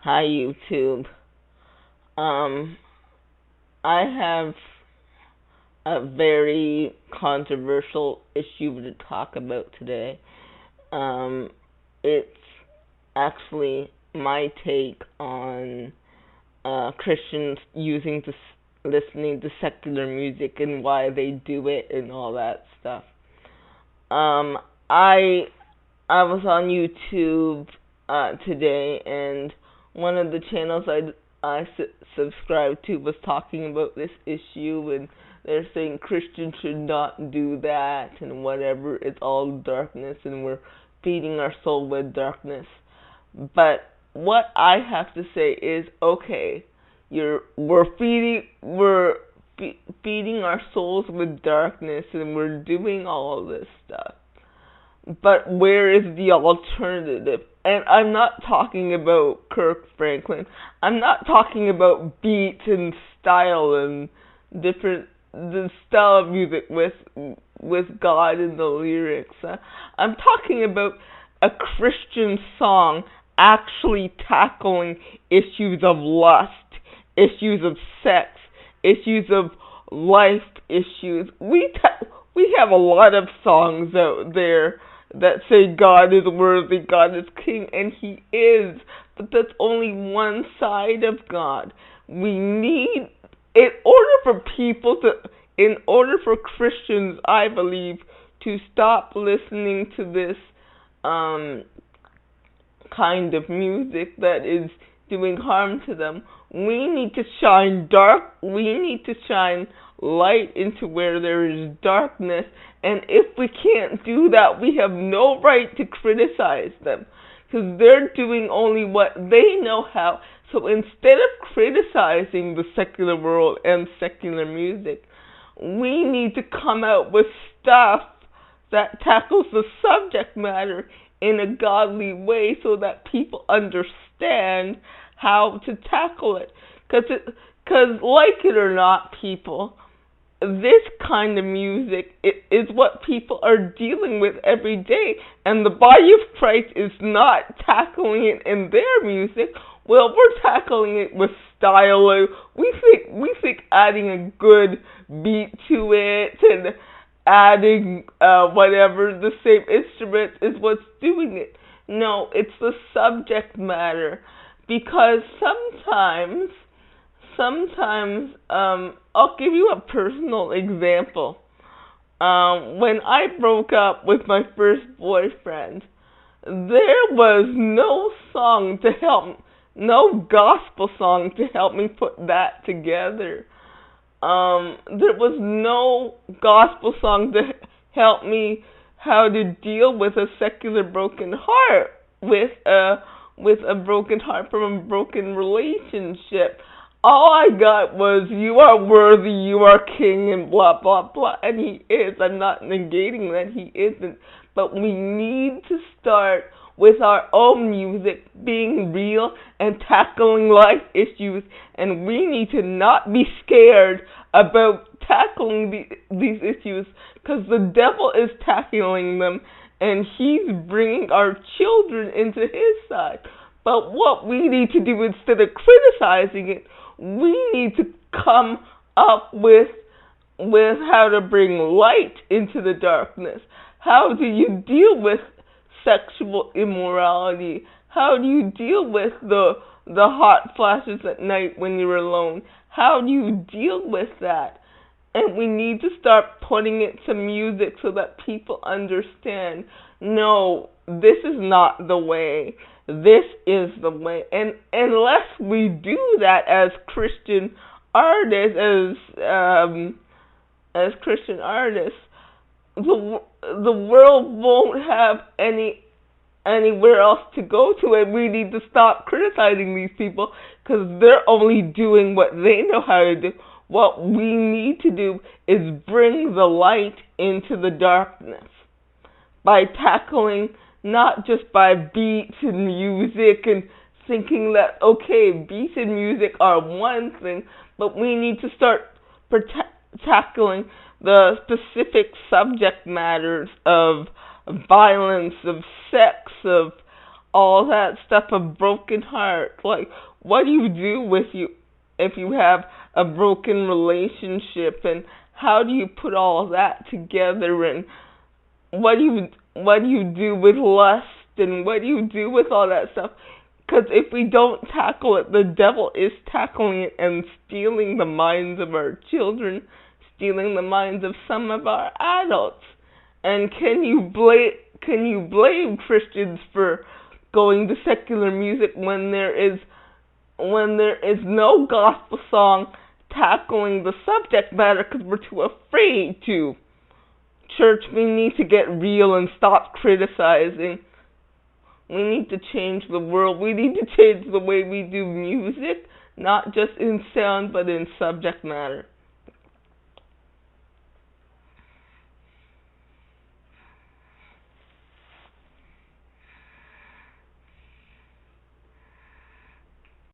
Hi, YouTube. Um, I have a very controversial issue to talk about today. Um, it's actually my take on Christians listening to secular music and why they do it and all that stuff. Um, I I was on YouTube today, and one of the channels subscribed to was talking about this issue, and they're saying Christians should not do that and whatever. It's all darkness, and we're feeding our soul with darkness. But what I have to say is, okay, we're feeding our souls with darkness, and we're doing all of this stuff, but where is the alternative? And I'm not talking about Kirk Franklin. I'm not talking about beats and style and the style of music with God in the lyrics. I'm talking about a Christian song actually tackling issues of lust, issues of sex, issues of life issues. We have a lot of songs out there that say God is worthy, God is king, and he is. But that's only one side of God. We need, in order for in order for Christians, I believe, to stop listening to this um, kind of music that is doing harm to them, we need to shine light into where there is darkness, and if we can't do that, we have no right to criticize them, because they're doing only what they know how. So instead of criticizing the secular world and secular music, we need to come out with stuff that tackles the subject matter in a godly way so that people understand how to tackle it. Because like it or not, people, this kind of music is what people are dealing with every day, and the body of Christ is not tackling it in their music. Well, we're tackling it with style. We think adding a good beat to it and adding whatever the same instruments is what's doing it. No, it's the subject matter, because sometimes, I'll give you a personal example. When I broke up with my first boyfriend, there was no gospel song to help me put that together. There was no gospel song to help me how to deal with a secular broken heart, with a broken heart from a broken relationship. All I got was "You are worthy, you are king," and blah blah blah. And he is. I'm not negating that he isn't. But we need to start with our own music being real and tackling life issues. And we need to not be scared about tackling these issues, because the devil is tackling them, and he's bringing our children into his side. But what we need to do, instead of criticizing it, we need to come up with how to bring light into the darkness. How do you deal with sexual immorality? How do you deal with the hot flashes at night when you're alone? How do you deal with that? And we need to start putting it to music so that people understand, no, this is not the way. This is the way. And unless we do that as Christian artists, as Christian artists, the world won't have anywhere else to go to, and we need to stop criticizing these people, because they're only doing what they know how to do. What we need to do is bring the light into the darkness by tackling, not just by beats and music and thinking that, okay, beats and music are one thing, but we need to start tackling the specific subject matters of violence, of sex, of all that stuff, a broken heart. Like, what do you do with you if you have a broken relationship, and how do you put all that together, and what do you do with lust, and what do you do with all that stuff? Because if we don't tackle it, the devil is tackling it and stealing the minds of our children, stealing the minds of some of our adults. And can you blame Christians for going to secular music when there is no gospel song tackling the subject matter because we're too afraid to? Church, we need to get real and stop criticizing. We need to change the world. We need to change the way we do music, not just in sound but in subject matter.